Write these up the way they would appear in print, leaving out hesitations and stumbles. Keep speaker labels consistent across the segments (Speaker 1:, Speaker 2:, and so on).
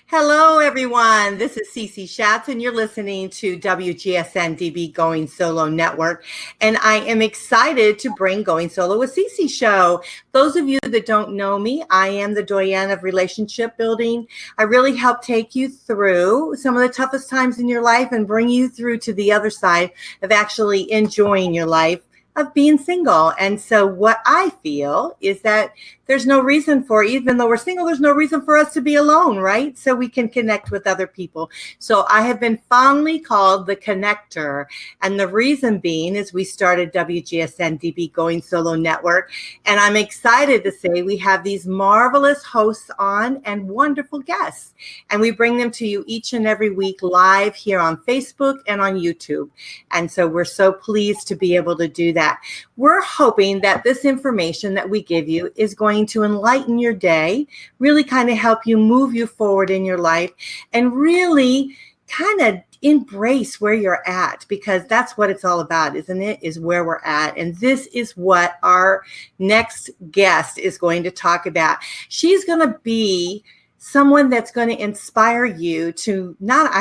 Speaker 1: Hello, everyone. This is Cece Schatz, and you're listening to WGSN-DB Going Solo Network. And I am excited to bring Going Solo with Cece show. Those of you that don't know me, I am the doyen of relationship building. I really help take you through some of the toughest times in your life and bring you through to the other side of actually enjoying your life, of being single. And so what I feel is that there's no reason for, even though we're single, there's no reason for us to be alone, right? So we can connect with other people. So I have been fondly called the connector. And the reason being is we started WGSN-DB Going Solo Network. And I'm excited to say we have these marvelous hosts on and wonderful guests. And we bring them to you each and every week live here on Facebook and on YouTube. And so we're so pleased to be able to do that. We're hoping that this information that we give you is going to enlighten your day, really kind of help you move you forward in your life, and really kind of embrace where you're at, because that's what it's all about, isn't it? Is where we're at. And this is what our next guest is going to talk about. She's going to be someone that's going to inspire you to not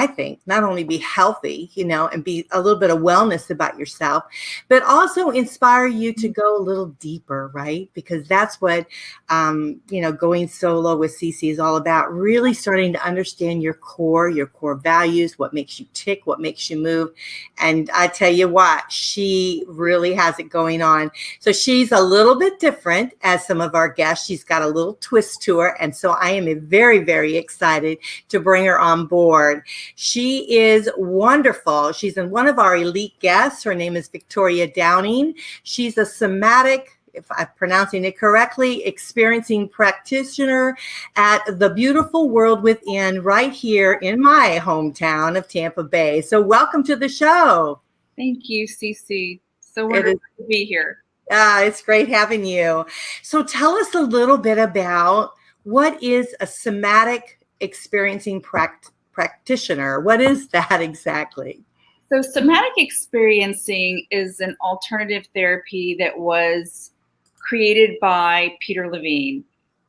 Speaker 1: only be healthy, and be a little bit of wellness about yourself, but also inspire you to go a little deeper, right? Because that's what, going solo with Cece is all about, really starting to understand your core values, what makes you tick, what makes you move. And I tell you what, she really has it going on. So she's a little bit different as some of our guests. She's got a little twist to her. And so I am very, very excited to bring her on board. She is wonderful. She's one of our elite guests. Her name is Victoria Downing. She's a somatic, if I'm pronouncing it correctly, experiencing practitioner at the beautiful World Within right here in my hometown of Tampa Bay. So welcome to the show.
Speaker 2: Thank you, Cece. So wonderful to be here.
Speaker 1: It's great having you. So tell us a little bit about what is a somatic experiencing practitioner? What is that exactly?
Speaker 2: So somatic experiencing is an alternative therapy that was created by Peter Levine.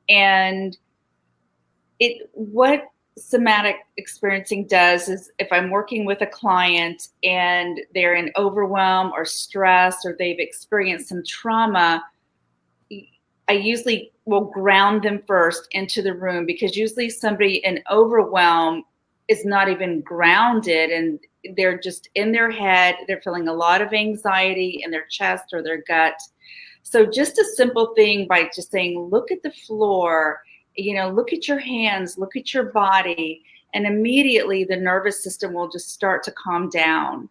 Speaker 2: And what somatic experiencing does is, if I'm working with a client and they're in overwhelm or stress, or they've experienced some trauma, I usually will ground them first into the room, because usually somebody in overwhelm is not even grounded, and they're just in their head. They're feeling a lot of anxiety in their chest or their gut. So just a simple thing by just saying, look at the floor, look at your hands, look at your body, and immediately the nervous system will just start to calm down.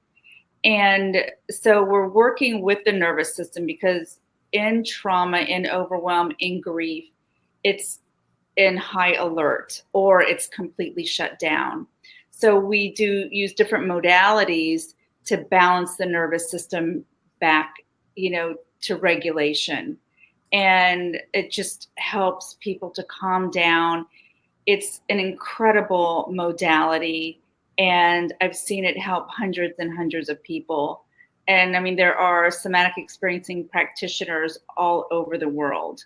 Speaker 2: And so we're working with the nervous system, because in trauma, in overwhelm, in grief, it's in high alert, or it's completely shut down. So we do use different modalities to balance the nervous system back, to regulation. And it just helps people to calm down. It's an incredible modality, and I've seen it help hundreds and hundreds of people. And I mean, there are somatic experiencing practitioners all over the world.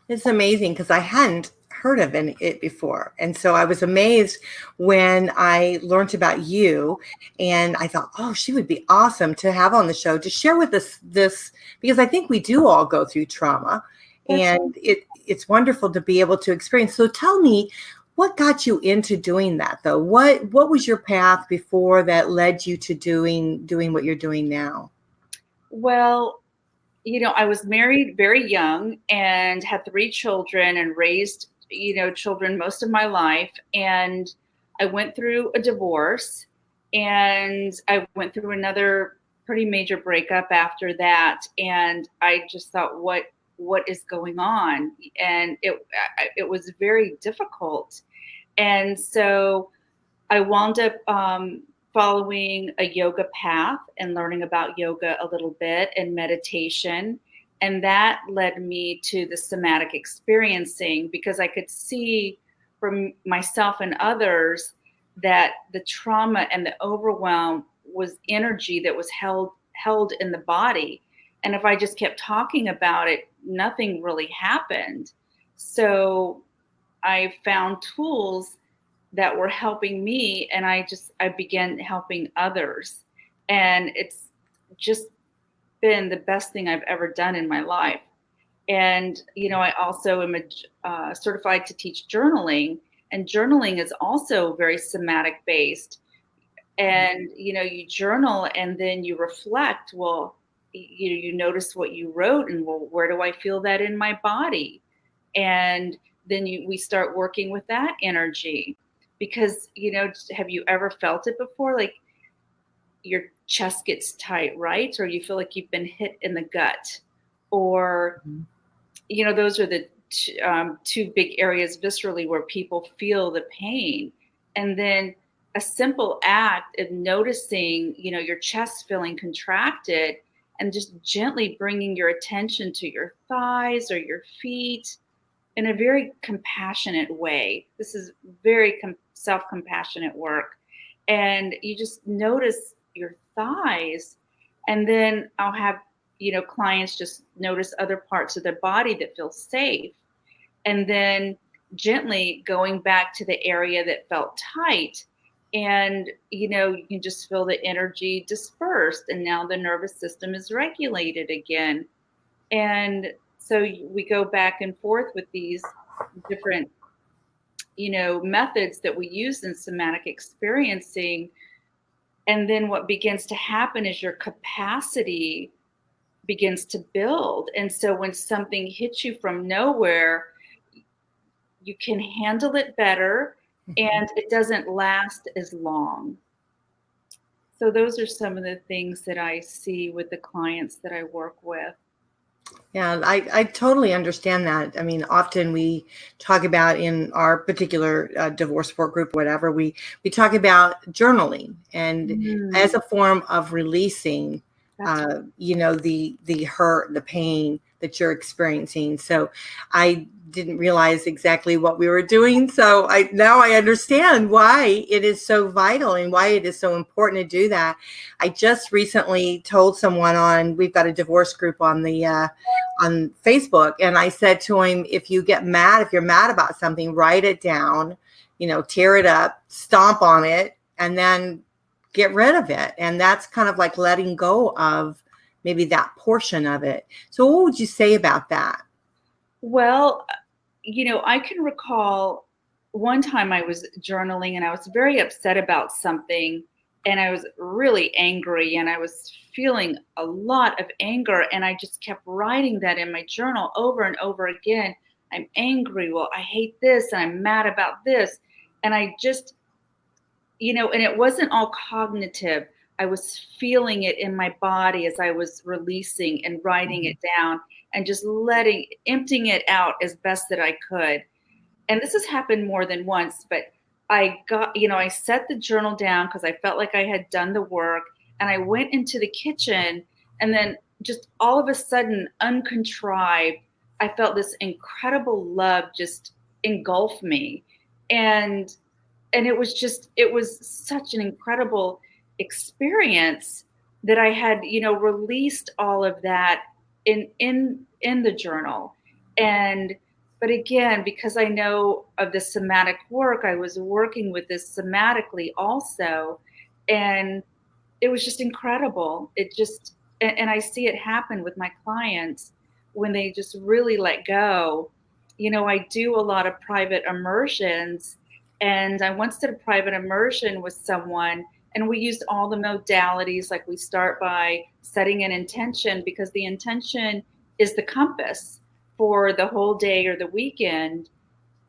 Speaker 1: It's amazing, because I hadn't heard of it before. And so I was amazed when I learned about you, and I thought, oh, she would be awesome to have on the show to share with us this, because I think we do all go through trauma. And it's wonderful to be able to experience. So tell me, what got you into doing that, though? What was your path before that led you to doing what you're doing now?
Speaker 2: Well, I was married very young and had 3 children and raised, children most of my life. And I went through a divorce, and I went through another pretty major breakup after that. And I just thought, what is going on? And it was very difficult. And so I wound up following a yoga path and learning about yoga a little bit, and meditation. And that led me to the somatic experiencing, because I could see from myself and others that the trauma and the overwhelm was energy that was held in the body. And if I just kept talking about it, nothing really happened. So I found tools that were helping me, and I began helping others. And it's just been the best thing I've ever done in my life. And, I also am certified to teach journaling, and journaling is also very somatic based. And, you journal and then you reflect. Well, you notice what you wrote, and well, where do I feel that in my body? And then we start working with that energy, because, have you ever felt it before? Like your chest gets tight, right? Or you feel like you've been hit in the gut, or, those are the two big areas viscerally where people feel the pain. And then a simple act of noticing, your chest feeling contracted, and just gently bringing your attention to your thighs or your feet in a very compassionate way. This is very self-compassionate work. And you just notice your thighs, and then I'll have, clients just notice other parts of their body that feel safe. And then gently going back to the area that felt tight. And, you can just feel the energy dispersed. And now the nervous system is regulated again. And so we go back and forth with these different, methods that we use in somatic experiencing. And then what begins to happen is your capacity begins to build. And so when something hits you from nowhere, you can handle it better, and it doesn't last as long. So those are some of the things that I see with the clients that I work with.
Speaker 1: Yeah, I totally understand that. I mean, often we talk about in our particular divorce support group, whatever, we talk about journaling and as a form of releasing, the hurt, the pain that you're experiencing. So I didn't realize exactly what we were doing. So now I understand why it is so vital and why it is so important to do that. I just recently told someone we've got a divorce group on Facebook, and I said to him, if you're mad about something, write it down, tear it up, stomp on it, and then get rid of it. And that's kind of like letting go of maybe that portion of it. So what would you say about that?
Speaker 2: Well, I can recall one time I was journaling and I was very upset about something, and I was really angry, and I was feeling a lot of anger, and I just kept writing that in my journal over and over again. I'm angry. Well, I hate this, and I'm mad about this. And I just, and it wasn't all cognitive. I was feeling it in my body as I was releasing and writing it down, and just emptying it out as best that I could. And this has happened more than once, but I set the journal down because I felt like I had done the work, and I went into the kitchen, and then just all of a sudden, uncontrived, I felt this incredible love just engulf me. And it was such an incredible experience that I had, released all of that in the journal. But again, because I know of the somatic work, I was working with this somatically also. And it was just incredible. And I see it happen with my clients when they just really let go. I do a lot of private immersions, and I once did a private immersion with someone, and we used all the modalities. Like, we start by setting an intention, because the intention is the compass for the whole day or the weekend.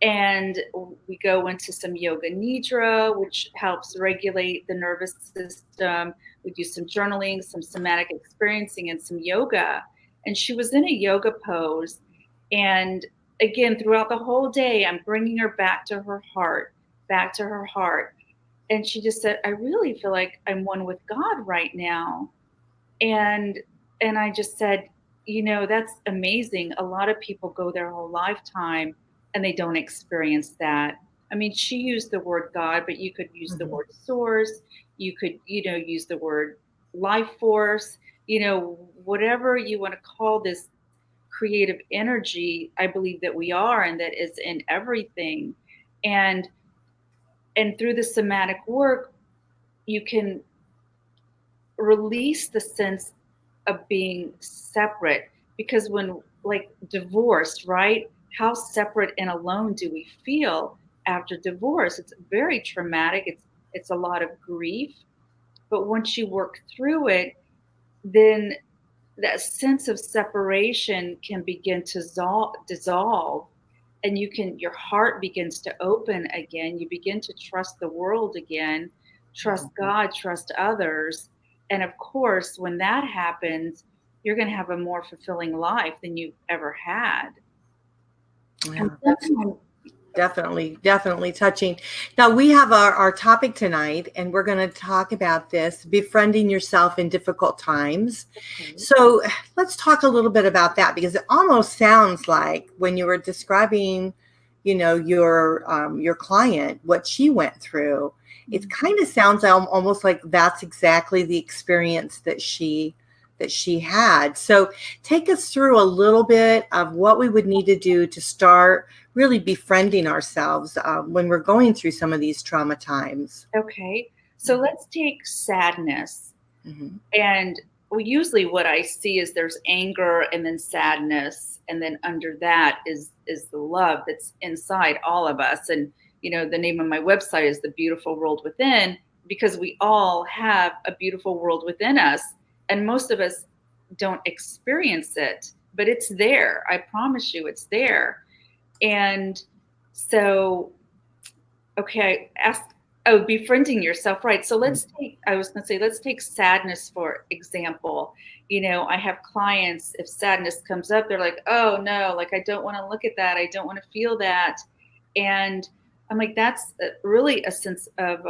Speaker 2: And we go into some yoga nidra, which helps regulate the nervous system. We do some journaling, some somatic experiencing, and some yoga. And she was in a yoga pose. And again, throughout the whole day, I'm bringing her back to her heart, back to her heart. And she just said, I really feel like I'm one with God right now. And I just said, that's amazing. A lot of people go their whole lifetime and they don't experience that. I mean, she used the word God, but you could use the word source. You could, use the word life force, whatever you want to call this creative energy. I believe that we are, and that is in everything. And And through the somatic work, you can release the sense of being separate, because when, like, divorce, right? How separate and alone do we feel after divorce? It's very traumatic. It's a lot of grief. But once you work through it, then that sense of separation can begin to dissolve, and your heart begins to open again. You begin to trust the world again, trust God, trust others. And of course, when that happens, you're going to have a more fulfilling life than you've ever had.
Speaker 1: Yeah, that's definitely touching. Now we have our topic tonight, and we're going to talk about this, befriending yourself in difficult times.
Speaker 2: Okay.
Speaker 1: So let's talk a little bit about that, because it almost sounds like when you were describing, your client, what she went through, it kind of sounds almost like that's exactly the experience that she had. So take us through a little bit of what we would need to do to start really befriending ourselves when we're going through some of these trauma times.
Speaker 2: Okay. So let's take sadness.
Speaker 1: Mm-hmm.
Speaker 2: And usually what I see is there's anger and then sadness, and then under that is the love that's inside all of us. And the name of my website is The Beautiful World Within, because we all have a beautiful world within us, and most of us don't experience it, but it's there. I promise you, it's there. And so, okay, befriending yourself, right? So let's take sadness, for example. I have clients, if sadness comes up, they're like, oh no, like, I don't want to look at that. I don't want to feel that. And I'm like, that's really a sense of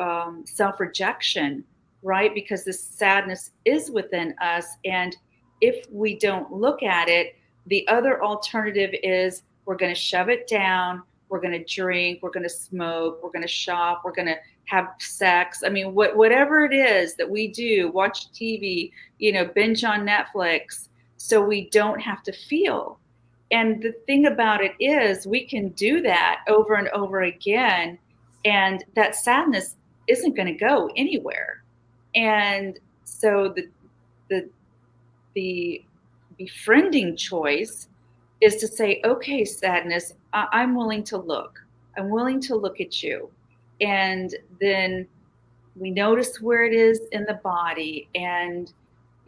Speaker 2: self-rejection, right? Because this sadness is within us. And if we don't look at it, the other alternative is we're going to shove it down. We're going to drink, we're going to smoke, we're going to shop, we're going to have sex. I mean, whatever it is that we do, watch TV, binge on Netflix, so we don't have to feel. And the thing about it is, we can do that over and over again, and that sadness isn't going to go anywhere. And so the befriending choice is to say, okay, sadness, I'm willing to look. I'm willing to look at you. And then we notice where it is in the body. And,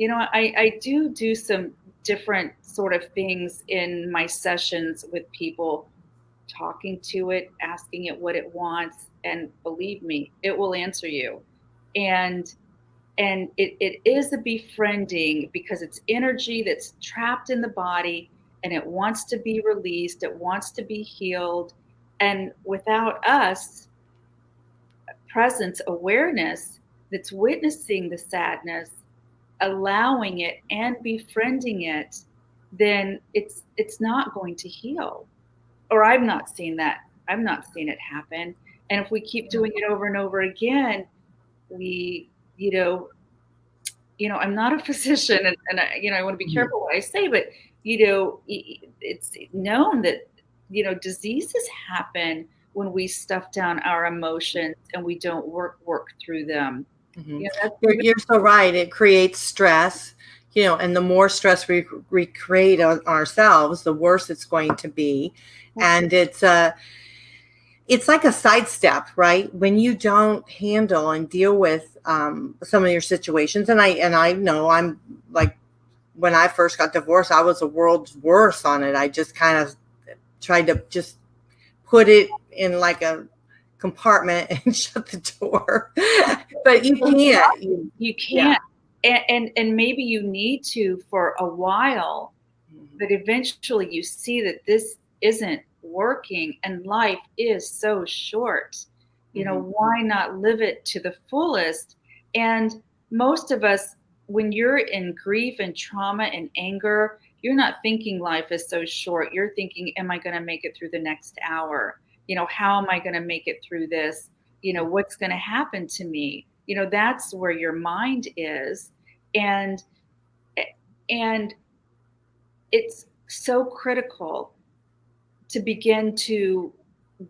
Speaker 2: I do some different sort of things in my sessions with people, talking to it, asking it what it wants. And believe me, it will answer you. And it is a befriending, because it's energy that's trapped in the body, and it wants to be released. It wants to be healed. And without us, presence, awareness that's witnessing the sadness, allowing it and befriending it, then it's not going to heal. Or I've not seen that. I've not seen it happen. And if we keep doing it over and over again, we, I'm not a physician, and I want to be careful what I say, but it's known that diseases happen when we stuff down our emotions and we don't work through them.
Speaker 1: Mm-hmm. You're so right. It creates stress, and the more stress we create on ourselves, the worse it's going to be. And it's like a sidestep, right? When you don't handle and deal with some of your situations. And I know, I'm like, when I first got divorced, I was the world's worst on it. I just kind of tried to just put it in like a compartment and shut the door. But you can't.
Speaker 2: You can't. Yeah. And maybe you need to for a while, but eventually you see that this isn't working, and life is so short. Why not live it to the fullest? And most of us, when you're in grief and trauma and anger, you're not thinking life is so short. You're thinking, am I going to make it through the next hour? How am I going to make it through this? What's going to happen to me? That's where your mind is. And it's so critical to begin to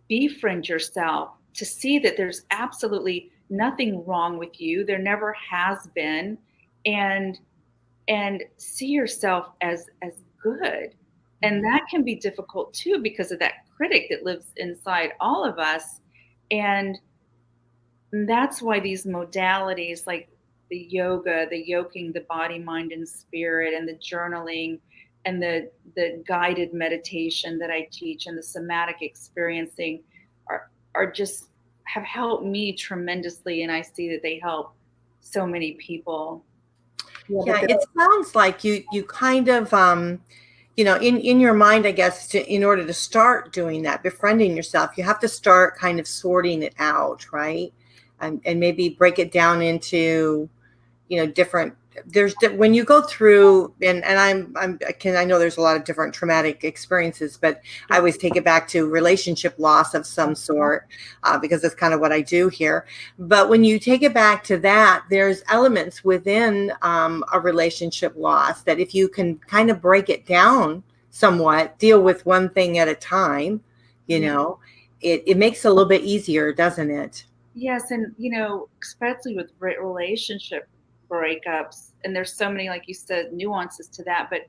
Speaker 2: befriend yourself, to see that there's absolutely nothing wrong with you. There never has been. And see yourself as good. And that can be difficult too, because of that critic that lives inside all of us. And that's why these modalities like the yoga, the yoking, the body, mind, and spirit, and the journaling, and the guided meditation that I teach, and the somatic experiencing are just have helped me tremendously, and I see that they help so many people.
Speaker 1: Yeah, it sounds like you kind of in your mind, I guess, in order to start doing that, befriending yourself, you have to start kind of sorting it out, right? And maybe break it down into, different. When you go through, and I know there's a lot of different traumatic experiences, but I always take it back to relationship loss of some sort, because that's kind of what I do here. But when you take it back to that, there's elements within a relationship loss that if you can kind of break it down somewhat, deal with one thing at a time, it makes it a little bit easier, doesn't it?
Speaker 2: Yes, and especially with relationship breakups, and there's so many, like you said, nuances to that, but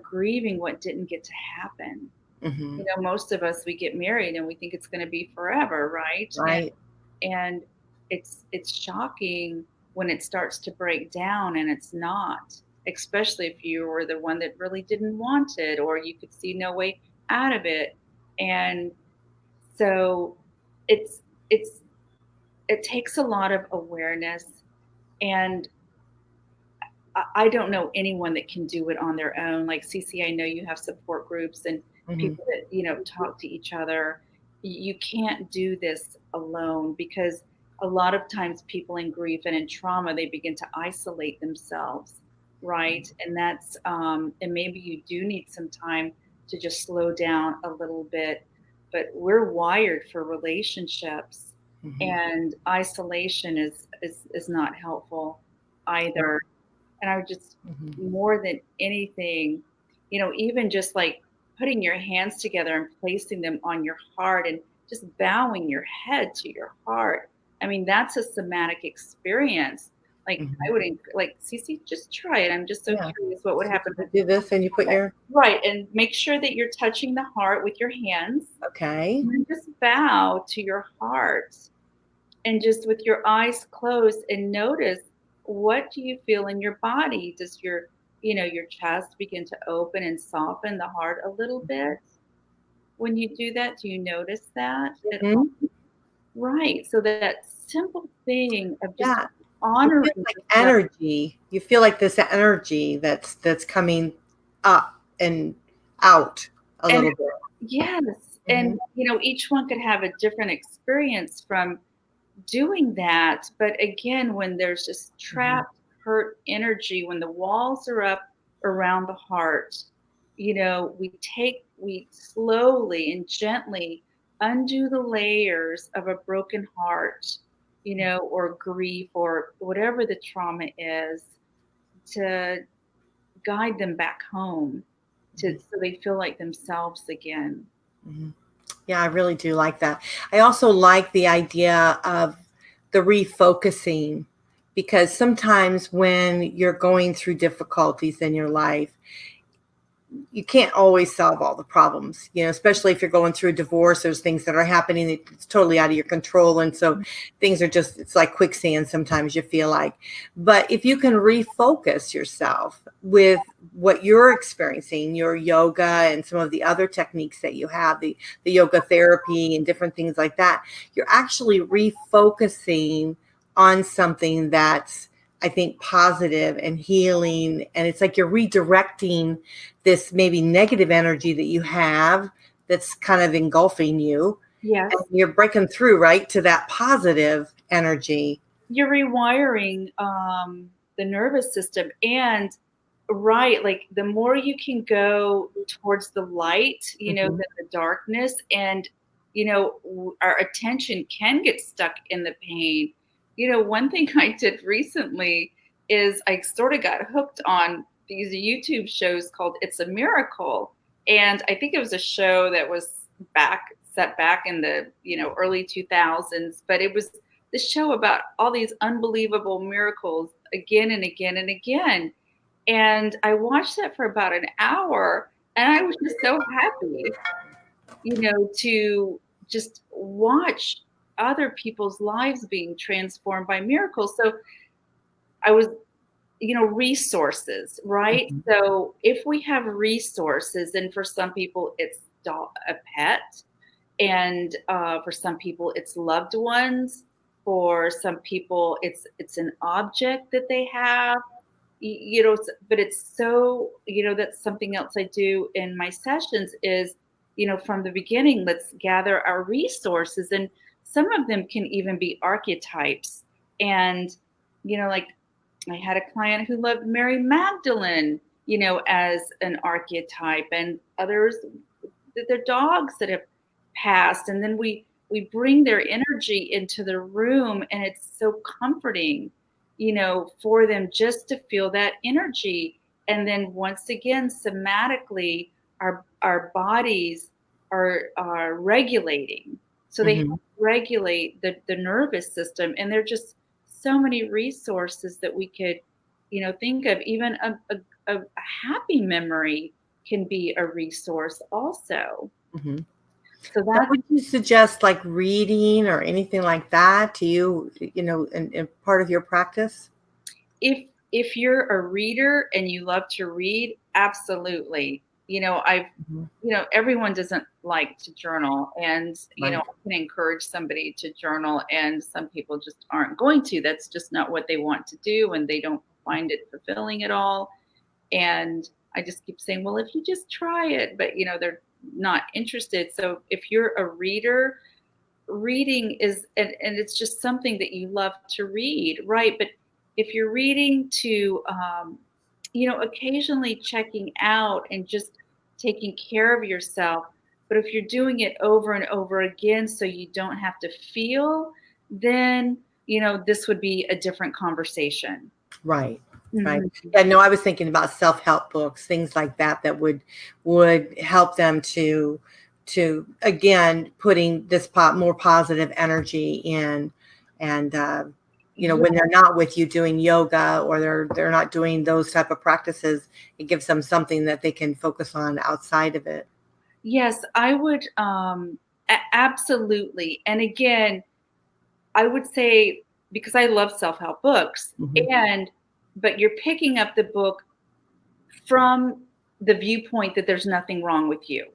Speaker 2: grieving what didn't get to happen.
Speaker 1: Mm-hmm.
Speaker 2: Most of us, we get married and we think it's going to be forever, right?
Speaker 1: Right.
Speaker 2: And it's shocking when it starts to break down, and it's not, especially if you were the one that really didn't want it, or you could see no way out of it. And so it takes a lot of awareness, and I don't know anyone that can do it on their own. Like CC, I know you have support groups and people that, talk to each other. You can't do this alone, because a lot of times people in grief and in trauma, they begin to isolate themselves, right? And that's, and maybe you do need some time to just slow down a little bit, but we're wired for relationships, and isolation is not helpful either. And I would just, more than anything, even just like putting your hands together and placing them on your heart and just bowing your head to your heart. I mean, that's a somatic experience. Like I would, like, Cece, just try it. I'm just so curious what would happen.
Speaker 1: Do this, and you put your
Speaker 2: right, and make sure that you're touching the heart with your hands.
Speaker 1: Okay.
Speaker 2: And then just bow to your heart, and just with your eyes closed, and notice, what do you feel in your body? Does your chest begin to open and soften the heart a little bit? When you do that, do you notice that? Right. So that simple thing of just honoring
Speaker 1: you feel like energy. You feel like this energy that's coming up and out a little bit.
Speaker 2: Yes. And each one could have a different experience from doing that. But again, when there's just trapped hurt energy, when the walls are up around the heart, we slowly and gently undo the layers of a broken heart, or grief, or whatever the trauma is, to guide them back home, so they feel like themselves again.
Speaker 1: Yeah, I really do like that. I also like the idea of the refocusing, because sometimes when you're going through difficulties in your life, you can't always solve all the problems, especially if you're going through a divorce. There's things that are happening that's totally out of your control. And so things are it's like quicksand sometimes, you feel like. But if you can refocus yourself with what you're experiencing, your yoga and some of the other techniques that you have, the yoga therapy and different things like that, you're actually refocusing on something that's, I think, positive and healing. And it's like you're redirecting this maybe negative energy that you have that's kind of engulfing you.
Speaker 2: Yes.
Speaker 1: And you're breaking through, right, to that positive energy.
Speaker 2: You're rewiring the nervous system. And right, like the more you can go towards the light, than the darkness. And, our attention can get stuck in the pain. One thing I did recently is I sort of got hooked on these YouTube shows called It's a Miracle. And I think it was a show that was back set back in the, early 2000s, but it was the show about all these unbelievable miracles again and again and again. And I watched that for about an hour, and I was just so happy, to just watch other people's lives being transformed by miracles. So I was, resources, right?
Speaker 1: Mhm.
Speaker 2: So if we have resources, and for some people it's a pet, and for some people it's loved ones, for some people it's an object that they have, but it's so, that's something else I do in my sessions is, from the beginning, let's gather our resources. And some of them can even be archetypes. And, like I had a client who loved Mary Magdalene, as an archetype, and others, their dogs that have passed. And then we bring their energy into the room, and it's so comforting, for them just to feel that energy. And then once again, somatically, our bodies are regulating. So they
Speaker 1: Mhm.
Speaker 2: help regulate the nervous system. And there are just so many resources that we could, think of. Even a happy memory can be a resource also.
Speaker 1: Mhm.
Speaker 2: So
Speaker 1: Now,
Speaker 2: that's
Speaker 1: would you suggest like reading or anything like that to you, in part of your practice?
Speaker 2: if you're a reader and you love to read, absolutely. I've
Speaker 1: Mhm.
Speaker 2: everyone doesn't like to journal, and
Speaker 1: Right.
Speaker 2: I can encourage somebody to journal, and some people just aren't going to. That's just not what they want to do, and they don't find it fulfilling at all. And I just keep saying, well, if you just try it, but they're not interested. So if you're a reader, reading is, and it's just something that you love to read, right? But if you're reading to occasionally checking out and just taking care of yourself, but if you're doing it over and over again so you don't have to feel, then this would be a different conversation.
Speaker 1: Right. Right.
Speaker 2: Mhm.
Speaker 1: Yeah, no, I was thinking about self-help books, things like that that would help them to again putting this more positive energy in. And when they're not with you doing yoga, or they're not doing those type of practices, it gives them something that they can focus on outside of it.
Speaker 2: Yes, I would, absolutely. And again, I would say, because I love self-help books,
Speaker 1: Mhm.
Speaker 2: but you're picking up the book from the viewpoint that there's nothing wrong with you,
Speaker 1: Mhm.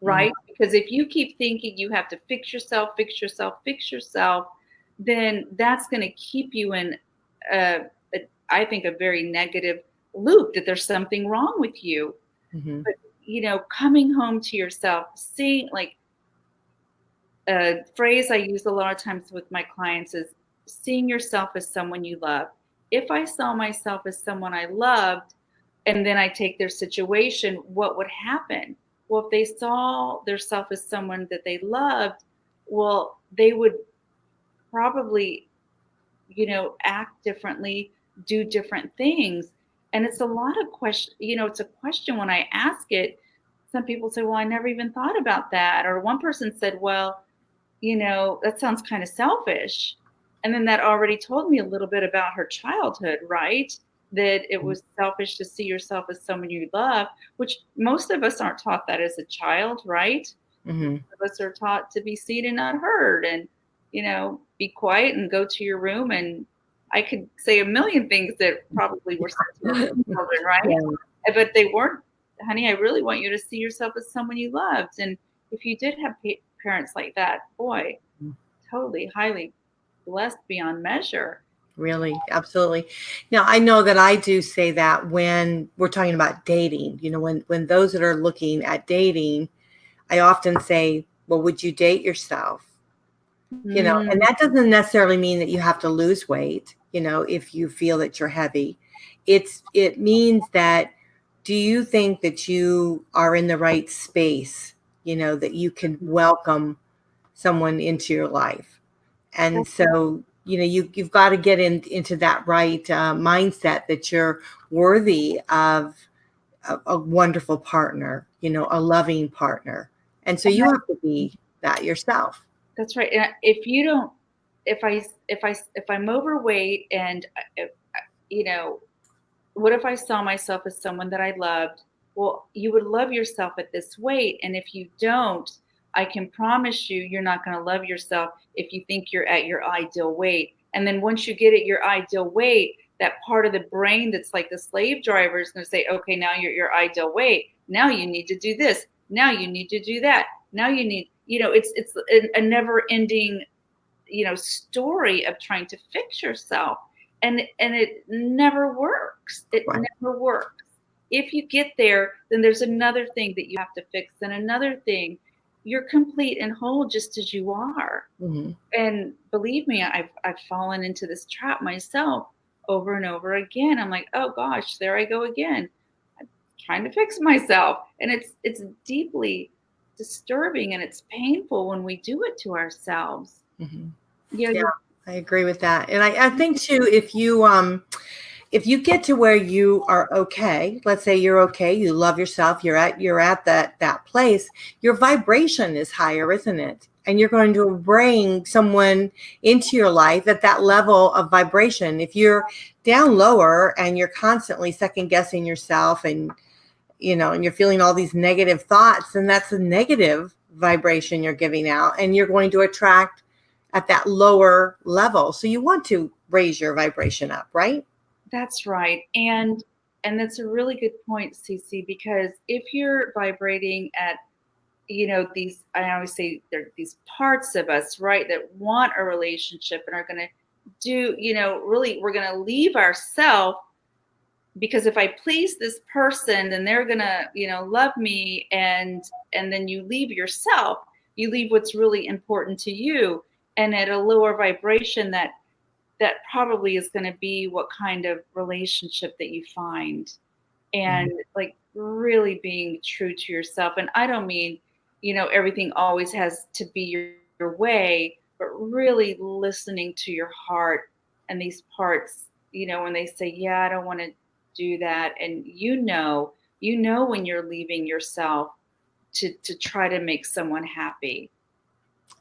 Speaker 2: right? Because if you keep thinking you have to fix yourself, fix yourself, fix yourself, then that's going to keep you in, I think, a very negative loop, that there's something wrong with you.
Speaker 1: Mhm.
Speaker 2: But coming home to yourself, seeing, like, a phrase I use a lot of times with my clients is seeing yourself as someone you love. If I saw myself as someone I loved, and then I take their situation, what would happen? Well, if they saw themselves as someone that they loved, well, they would probably, act differently, do different things. And it's a lot of question, it's a question when I ask it. Some people say, well, I never even thought about that. Or one person said, well, that sounds kind of selfish. And then that already told me a little bit about her childhood, right? That it was selfish to see yourself as someone you love, which most of us aren't taught that as a child, right?
Speaker 1: Mhm.
Speaker 2: Most of us are taught to be seen and not heard, and, be quiet and go to your room. And I could say a million things that probably were said to us as children, right?
Speaker 1: Yeah.
Speaker 2: But they weren't. Honey, I really want you to see yourself as someone you loved. And if you did have parents like that, boy, totally, highly blessed beyond measure.
Speaker 1: Really, absolutely. Now, I know that I do say that when we're talking about dating, when those that are looking at dating, I often say, well, would you date yourself? And
Speaker 2: Mm,
Speaker 1: that doesn't necessarily mean that you have to lose weight, if you feel that you're heavy. It means that, do you think that you are in the right space, that you can welcome someone into your life? And so, you've got to get into that right mindset that you're worthy of a wonderful partner, a loving partner. And so you have to be. that yourself.
Speaker 2: That's right. And if you don't, if I'm overweight and, you know, what if I saw myself as someone that I loved? Well, you would love yourself at this weight. And if you don't, I can promise you, you're not going to love yourself if you think you're at your ideal weight. And then once you get at your ideal weight, that part of the brain that's like the slave driver is going to say, okay, now you're at your ideal weight. Now you need to do this. Now you need to do that. Now you need, it's a never ending, story of trying to fix yourself. And it never works. It
Speaker 1: Right.
Speaker 2: never works. If you get there, then there's another thing that you have to fix, and another thing. You're complete and whole just as you are.
Speaker 1: Mm-hmm.
Speaker 2: And believe me, I've fallen into this trap myself over and over again. I'm like, oh gosh, there I go again. I'm trying to fix myself. And it's deeply disturbing and it's painful when we do it to ourselves.
Speaker 1: Mm-hmm.
Speaker 2: Yeah.
Speaker 1: I agree with that. And I think too, if you get to where you are okay, let's say you're okay, you love yourself, you're at that place, your vibration is higher, isn't it? And you're going to bring someone into your life at that level of vibration. If you're down lower and you're constantly second guessing yourself and you're feeling all these negative thoughts, then that's a negative vibration you're giving out, and you're going to attract at that lower level. So you want to raise your vibration up, right?
Speaker 2: That's right. And that's a really good point, Cece, because if you're vibrating at, these, I always say there are these parts of us, right, that want a relationship and are going to do, really, we're going to leave ourselves, because if I please this person, then they're going to, love me. And then you leave yourself, you leave what's really important to you. And at a lower vibration, that probably is going to be what kind of relationship that you find. And like really being true to yourself. And I don't mean, everything always has to be your way, but really listening to your heart and these parts, when they say, yeah, I don't want to do that. And when you're leaving yourself to try to make someone happy.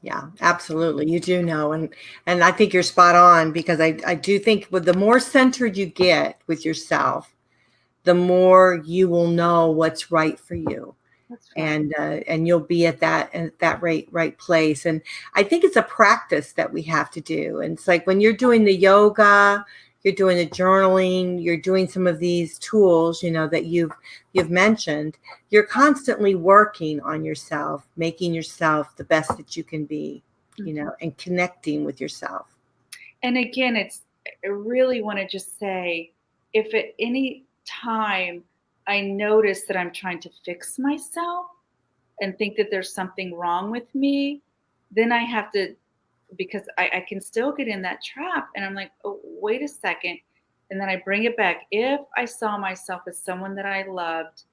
Speaker 1: Yeah, absolutely. You do know. And I think you're spot on, because I do think with the more centered you get with yourself, the more you will know what's right for you.
Speaker 2: That's right.
Speaker 1: And you'll be at that right place. And I think it's a practice that we have to do. And it's like when you're doing the yoga, you're doing the journaling, you're doing some of these tools, that you've mentioned, you're constantly working on yourself, making yourself the best that you can be, and connecting with yourself.
Speaker 2: And again, I really want to just say, if at any time I notice that I'm trying to fix myself and think that there's something wrong with me, then I have to, because I can still get in that trap. And I'm like, oh, wait a second. And then I bring it back. If I saw myself as someone that I loved,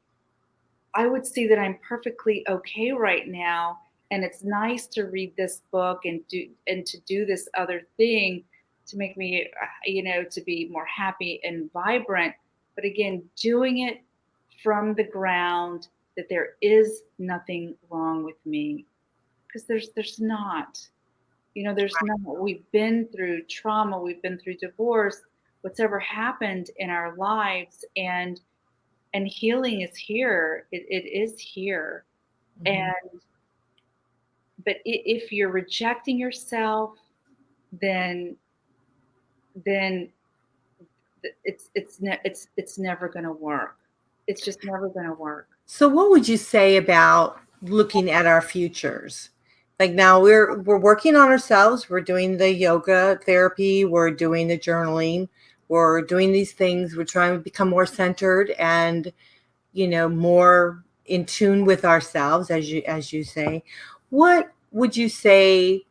Speaker 2: I would see that I'm perfectly okay right now. And it's nice to read this book and to do this other thing to make me, to be more happy and vibrant. But again, doing it from the ground that there is nothing wrong with me, because there's not. There's not. We've been through trauma, we've been through divorce, what's ever happened in our lives, and healing is here. It is here. Mm-hmm. But if you're rejecting yourself, then it's never going to work. It's just never going to work.
Speaker 1: So what would you say about looking at our futures? Like now we're working on ourselves. We're doing the yoga therapy. We're doing the journaling. We're doing these things. We're trying to become more centered and, more in tune with ourselves, as you say. What would you say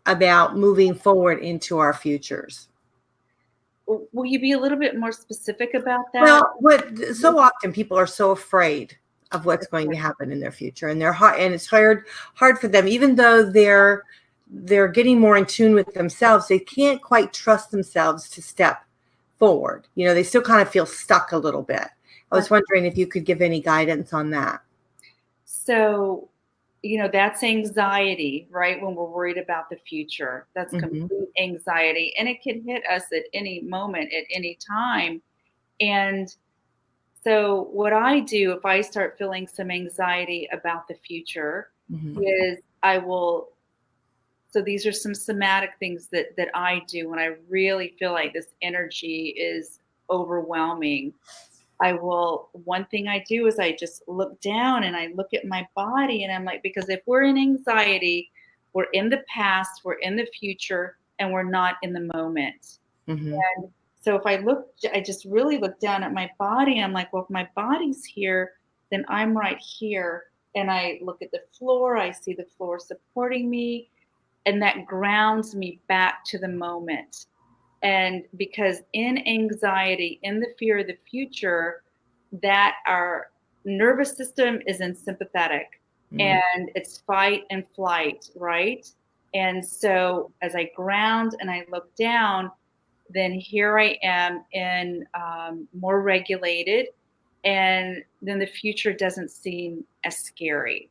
Speaker 1: about moving forward into our futures?
Speaker 2: Will you be a little bit more specific about that?
Speaker 1: Well, so often people are so afraid of what's going to happen in their future, and it's hard for them, even though they're getting more in tune with themselves. They can't quite trust themselves to step forward. They still kind of feel stuck a little bit. I was wondering if you could give any guidance on that.
Speaker 2: So, that's anxiety, right? When we're worried about the future, that's
Speaker 1: Mm-hmm.
Speaker 2: complete anxiety, and it can hit us at any moment, at any time. And so what I do if I start feeling some anxiety about the future
Speaker 1: Mm-hmm.
Speaker 2: is so these are some somatic things that I do when I really feel like this energy is overwhelming. One thing I do is I just look down and I look at my body and I'm like, because if we're in anxiety, we're in the past, we're in the future, and we're not in the moment.
Speaker 1: Mm-hmm.
Speaker 2: And so I just really look down at my body and I'm like, well, if my body's here, then I'm right here. And I look at the floor, I see the floor supporting me, and that grounds me back to the moment. And because in anxiety, in the fear of the future, that our nervous system is in sympathetic
Speaker 1: Mm-hmm.
Speaker 2: and it's fight and flight, right? And so as I ground and I look down, then here I am in more regulated, and then the future doesn't seem as scary.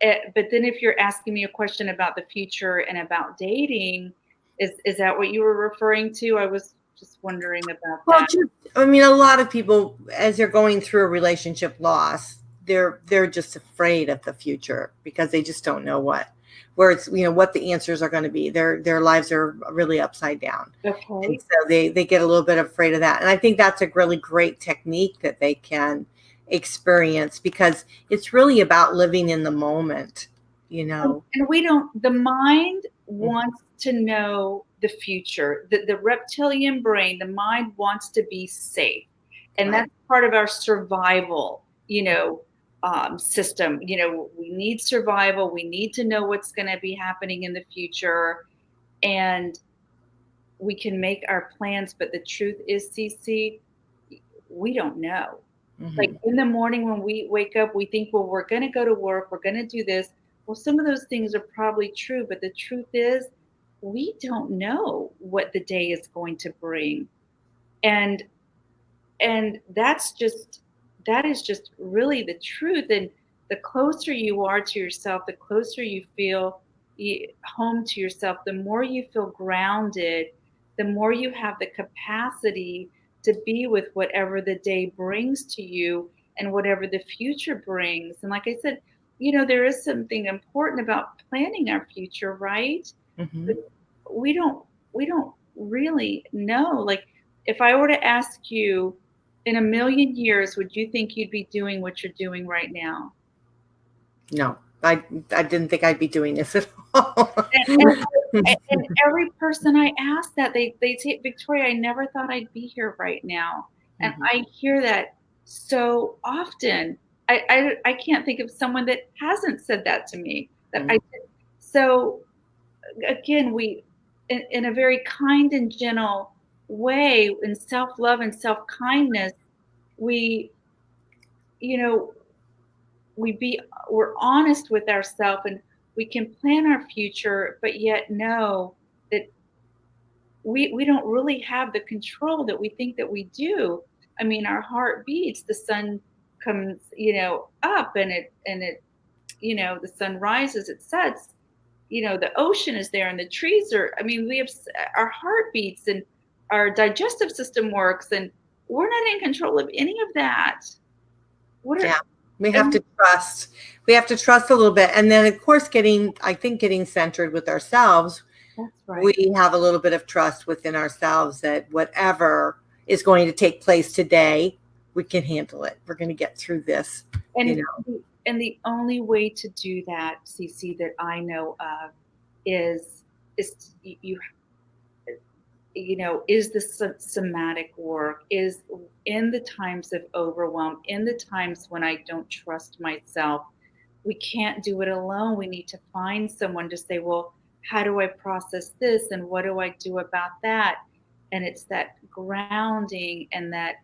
Speaker 2: But then if you're asking me a question about the future and about dating, is that what you were referring to? I was just wondering about
Speaker 1: Well,
Speaker 2: that.
Speaker 1: I mean, a lot of people, as they're going through a relationship loss, they're just afraid of the future because they just don't know what the answers are going to be. Their lives are really upside down,
Speaker 2: Okay.
Speaker 1: and so they get a little bit afraid of that. And I think that's a really great technique that they can experience because it's really about living in the moment. You know.
Speaker 2: And the mind wants to know the future. The reptilian brain, the mind wants to be safe. And
Speaker 1: Right.
Speaker 2: that's part of our survival, system. We need survival. We need to know what's going to be happening in the future. And we can make our plans, but the truth is, CC, we don't know. Like
Speaker 1: Mm-hmm.
Speaker 2: in the morning when we wake up, we think, well, we're going to go to work, we're going to do this. Well, some of those things are probably true, but the truth is, we don't know what the day is going to bring. And that is just really the truth. And the closer you are to yourself, the closer you feel home to yourself, the more you feel grounded, the more you have the capacity to be with whatever the day brings to you and whatever the future brings. And like I said, there is something important about planning our future, right?
Speaker 1: Mm-hmm.
Speaker 2: But we don't really know. Like, if I were to ask you, in a million years, would you think you'd be doing what you're doing right now?
Speaker 1: No, I didn't think I'd be doing this at all.
Speaker 2: And every person I ask that, they say, Victoria, I never thought I'd be here right now. And
Speaker 1: Mhm.
Speaker 2: I hear that so often. I can't think of someone that hasn't said that to me. That I
Speaker 1: Mhm.
Speaker 2: so again, we in a very kind and gentle way, in self-love and self-kindness, we you know we're honest with ourselves, and we can plan our future, but yet know that we don't really have the control that we think that we do. I mean, our heart beats, the sun comes, up, the sun rises, it sets, the ocean is there and the trees are, I mean, we have our heart beats and our digestive system works, and we're not in control of any of that. What are
Speaker 1: Yeah, we have
Speaker 2: and
Speaker 1: to trust. We have to trust a little bit, and then of course, getting centered with ourselves.
Speaker 2: That's right.
Speaker 1: We have a little bit of trust within ourselves that whatever is going to take place today, we can handle it. We're going to get through this. You
Speaker 2: And
Speaker 1: know.
Speaker 2: the only way to do that, CC, that I know of is is the somatic work, is in the times of overwhelm, in the times when I don't trust myself. We can't do it alone. We need to find someone to say, well, how do I process this and what do I do about that? And it's that grounding and that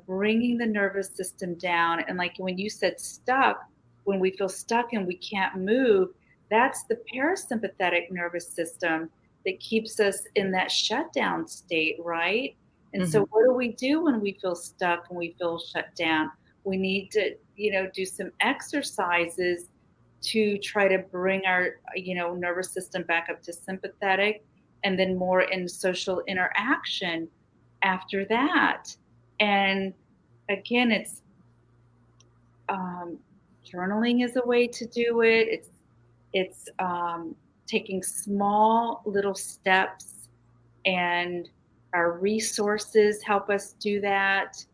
Speaker 2: bringing the nervous system down. And like when you said stuck, when we feel stuck and we can't move, that's the parasympathetic nervous system that keeps us in that shutdown state, right? And so
Speaker 1: Mhm.
Speaker 2: what do we do when we feel stuck and we feel shut down? We need to, do some exercises to try to bring our, nervous system back up to sympathetic, and then more in social interaction after that. And again, it's journaling is a way to do it. It's taking small little steps, and our resources help us do that.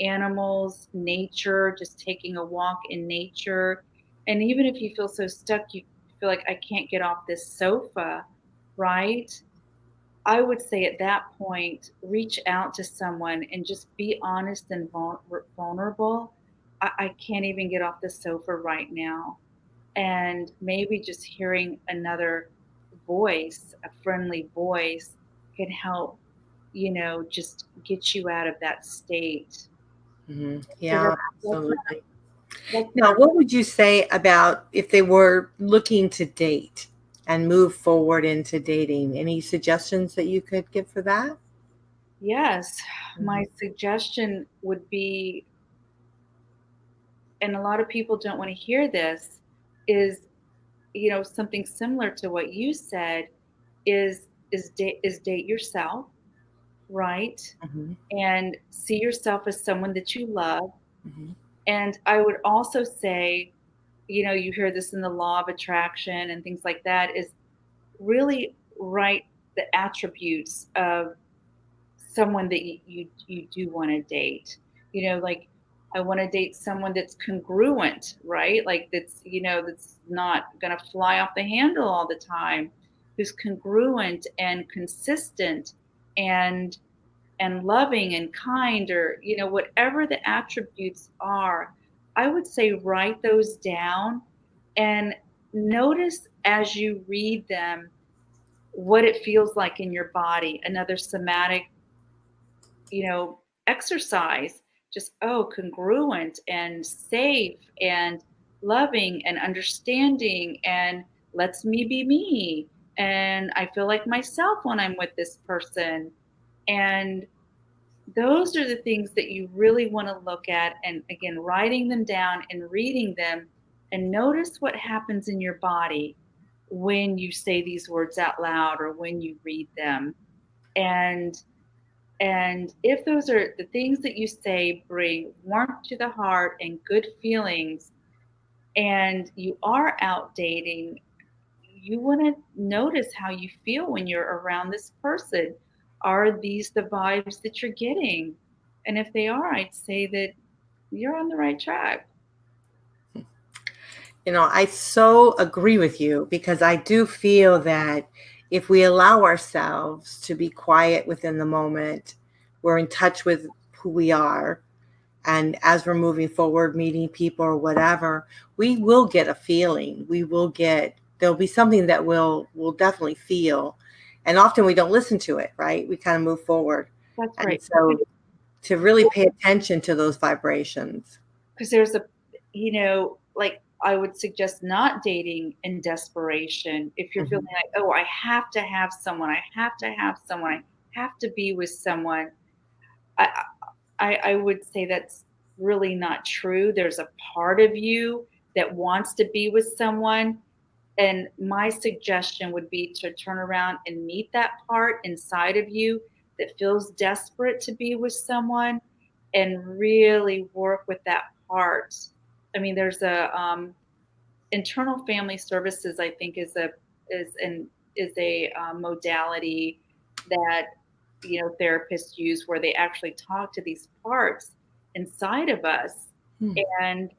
Speaker 2: Animals, nature, just taking a walk in nature. And even if you feel so stuck, you feel like, I can't get off this sofa, right? I would say at that point, reach out to someone and just be honest and vulnerable. I can't even get off the sofa right now. And maybe just hearing another voice, a friendly voice, can help, just get you out of that state.
Speaker 1: Yeah,
Speaker 2: So
Speaker 1: absolutely.
Speaker 2: that's
Speaker 1: Now, what would you say about if they were looking to date and move forward into dating? Any suggestions that you could give for that?
Speaker 2: yes, my suggestion would be, and a lot of people don't want to hear this, is, something similar to what you said, is date yourself, right?
Speaker 1: Mm-hmm.
Speaker 2: And see yourself as someone that you love.
Speaker 1: Mm-hmm.
Speaker 2: And I would also say, you hear this in the law of attraction and things like that, is really write the attributes of someone that you do want to date. Like, I want to date someone that's congruent, right? Like, that's not going to fly off the handle all the time, who's congruent and consistent, and loving and kind, or whatever the attributes are. I would say write those down, and notice as you read them what it feels like in your body. Another somatic, exercise. Just, congruent and safe and loving and understanding, and lets me be me, and I feel like myself when I'm with this person. And those are the things that you really want to look at. And again, writing them down and reading them, and notice what happens in your body when you say these words out loud or when you read them. And if those are the things that you say bring warmth to the heart and good feelings, and you are out dating, you want to notice how you feel when you're around this person. Are these the vibes that you're getting? And if they are, I'd say that you're on the right track.
Speaker 1: I so agree with you, because I do feel that if we allow ourselves to be quiet within the moment, we're in touch with who we are. And as we're moving forward, meeting people or whatever, we will get a feeling. There'll be something that we'll definitely feel. And often we don't listen to it, right? We kind of move forward.
Speaker 2: That's
Speaker 1: And
Speaker 2: right.
Speaker 1: so to really pay attention to those vibrations.
Speaker 2: Because there's like, I would suggest not dating in desperation. If you're feeling like, oh, I have to have someone, I have to have someone, I have to be with someone, I would say that's really not true. There's a part of you that wants to be with someone. And my suggestion would be to turn around and meet that part inside of you that feels desperate to be with someone, and really work with that part. I mean, there's a internal family services, I think, is a modality that therapists use, where they actually talk to these parts inside of us. And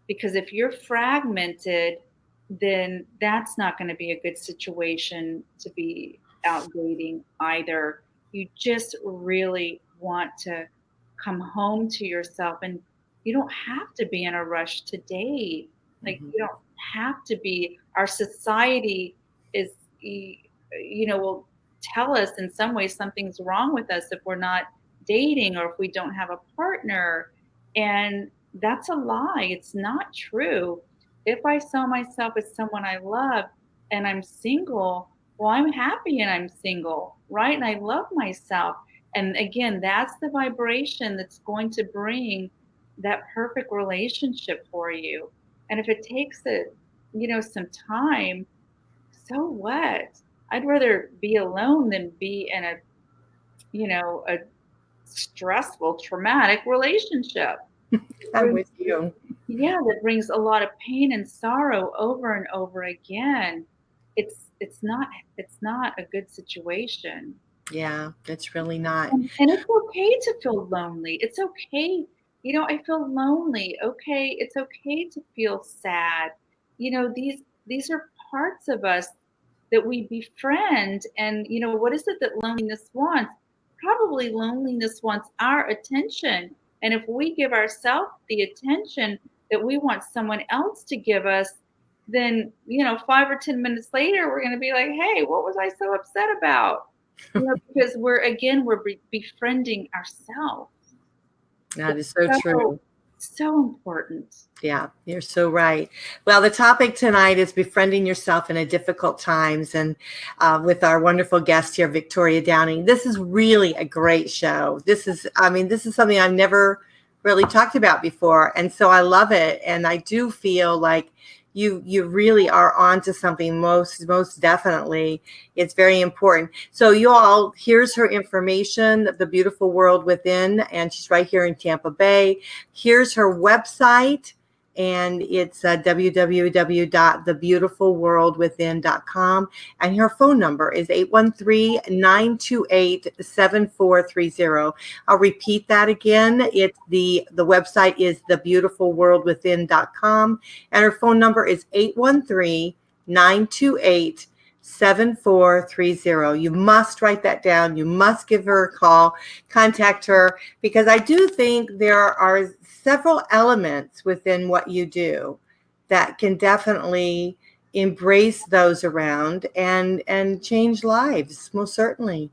Speaker 2: because if you're fragmented, then that's not going to be a good situation to be out dating either. You just really want to come home to yourself, and you don't have to be in a rush to date. Like, you don't have to be. Our society is, will tell us in some ways something's wrong with us if we're not dating, or if we don't have a partner. And that's a lie. It's not true. If I saw myself as someone I love and I'm single, well, I'm happy and I'm single, right? And I love myself. And again, that's the vibration that's going to bring that perfect relationship for you. And if it takes some time, so what? I'd rather be alone than be in a stressful, traumatic relationship.
Speaker 1: I'm with you.
Speaker 2: Yeah, that brings a lot of pain and sorrow over and over again. It's not a good situation.
Speaker 1: Yeah, it's really not.
Speaker 2: And it's okay to feel lonely. It's okay. I feel lonely. Okay, it's okay to feel sad. These are parts of us that we befriend. And what is it that loneliness wants? Probably loneliness wants our attention. And if we give ourselves the attention that we want someone else to give us, then 5 or 10 minutes later we're going to be like, hey, what was I so upset about? Because we're befriending ourselves.
Speaker 1: That is so
Speaker 2: So,
Speaker 1: true.
Speaker 2: so important.
Speaker 1: Yeah, you're so right. Well, the topic tonight is befriending yourself in a difficult times, and with our wonderful guest here, Victoria Downing. This is really a great show. This is something I've never really talked about before, and so I love it. And I do feel like you really are onto something. Most definitely, it's very important. So you all, here's her information, The Beautiful World Within, and she's right here in Tampa Bay. Here's her website. And it's www.thebeautifulworldwithin.com. And her phone number is 813-928-7430. I'll repeat that again. It's the website is thebeautifulworldwithin.com. And her phone number is 813-928-7430. You must write that down. You must give her a call, contact her, because I do think there are several elements within what you do that can definitely embrace those around and change lives, most certainly.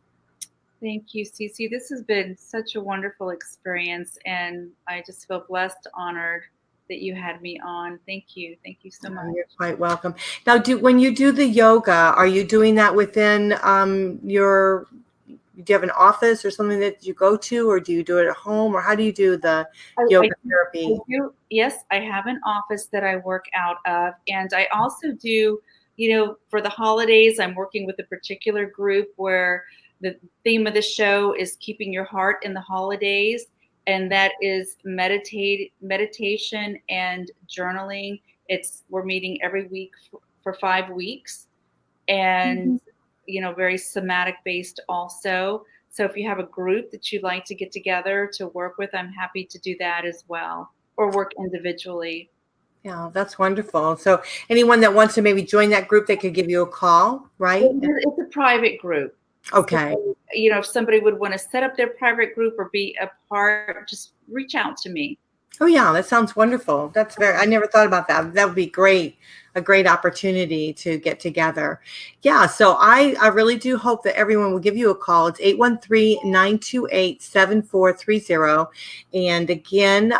Speaker 2: Thank you, Cece. This has been such a wonderful experience, and I just feel blessed, honored that you had me on. Thank you. Thank you so much.
Speaker 1: You're quite welcome. Now, when you do the yoga, are you doing that within do you have an office or something that you go to, or do you do it at home, or how do you do the yoga therapy?
Speaker 2: Yes, I have an office that I work out of, and I also do, for the holidays, I'm working with a particular group where the theme of the show is keeping your heart in the holidays, and that is meditation and journaling. We're meeting every week for 5 weeks, and very somatic based also. So if you have a group that you'd like to get together to work with, I'm happy to do that as well, or work individually.
Speaker 1: Yeah, that's wonderful. So anyone that wants to maybe join that group, they could give you a call, right?
Speaker 2: It's a private group.
Speaker 1: Okay.
Speaker 2: So, if somebody would want to set up their private group or be a part, just reach out to me.
Speaker 1: Oh yeah, that sounds wonderful. I never thought about that. That would be great. A great opportunity to get together. Yeah, so I really do hope that everyone will give you a call. It's 813-928-7430. And again,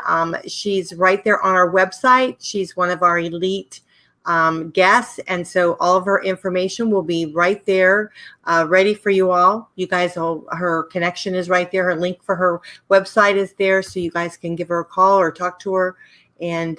Speaker 1: she's right there on our website. She's one of our elite guests. And so all of her information will be right there, ready for you all. You guys, her connection is right there. Her link for her website is there. So you guys can give her a call or talk to her. And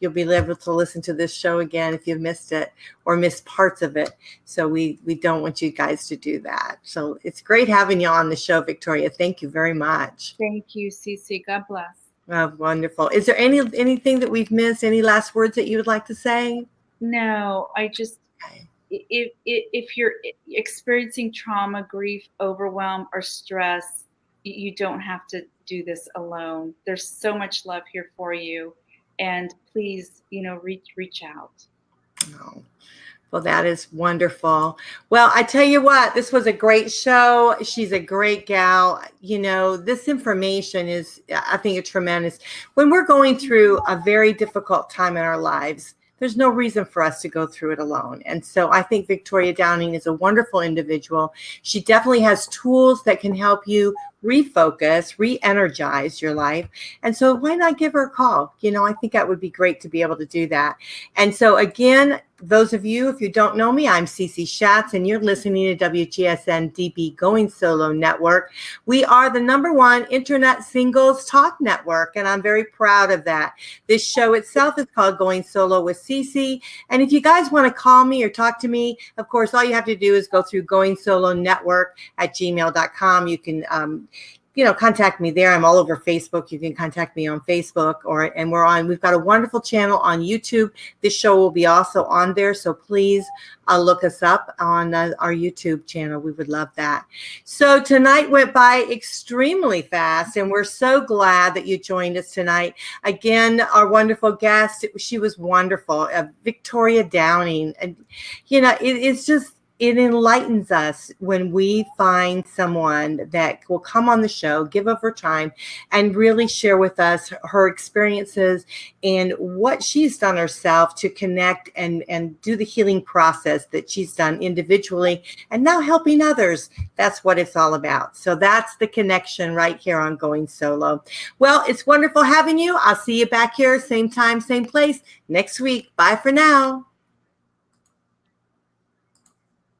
Speaker 1: you'll be able to listen to this show again if you've missed it or missed parts of it. So we don't want you guys to do that. So it's great having you on the show, Victoria. Thank you very much.
Speaker 2: Thank you, Cece. God bless.
Speaker 1: Oh, wonderful. Is there anything that we've missed? Any last words that you would like to say?
Speaker 2: No, I just, if you're experiencing trauma, grief, overwhelm, or stress, you don't have to do this alone. There's so much love here for you. And please, reach out.
Speaker 1: Oh, well, that is wonderful. Well, I tell you what, this was a great show. She's a great gal. This information is, I think, tremendous. When we're going through a very difficult time in our lives, there's no reason for us to go through it alone. And so I think Victoria Downing is a wonderful individual. She definitely has tools that can help you refocus, re-energize your life. And so why not give her a call? I think that would be great to be able to do that. And so again, those of you, if you don't know me, I'm Cece Schatz, and you're listening to WGSN-DB Going Solo Network. We are the #1 internet singles talk network, and I'm very proud of that. This show itself is called Going Solo with Cece. And if you guys want to call me or talk to me, of course, all you have to do is go through goingsolonetwork@gmail.com. You can contact me there. I'm all over Facebook. You can contact me on Facebook, we've got a wonderful channel on YouTube. This show will be also on there. So please look us up on our YouTube channel. We would love that. So tonight went by extremely fast, and we're so glad that you joined us tonight. Again, our wonderful guest, she was wonderful, Victoria Downing. And, it enlightens us when we find someone that will come on the show, give of her time, and really share with us her experiences and what she's done herself to connect and do the healing process that she's done individually and now helping others. That's what it's all about. So that's the connection right here on Going Solo. Well, it's wonderful having you. I'll see you back here, same time, same place next week. Bye for now.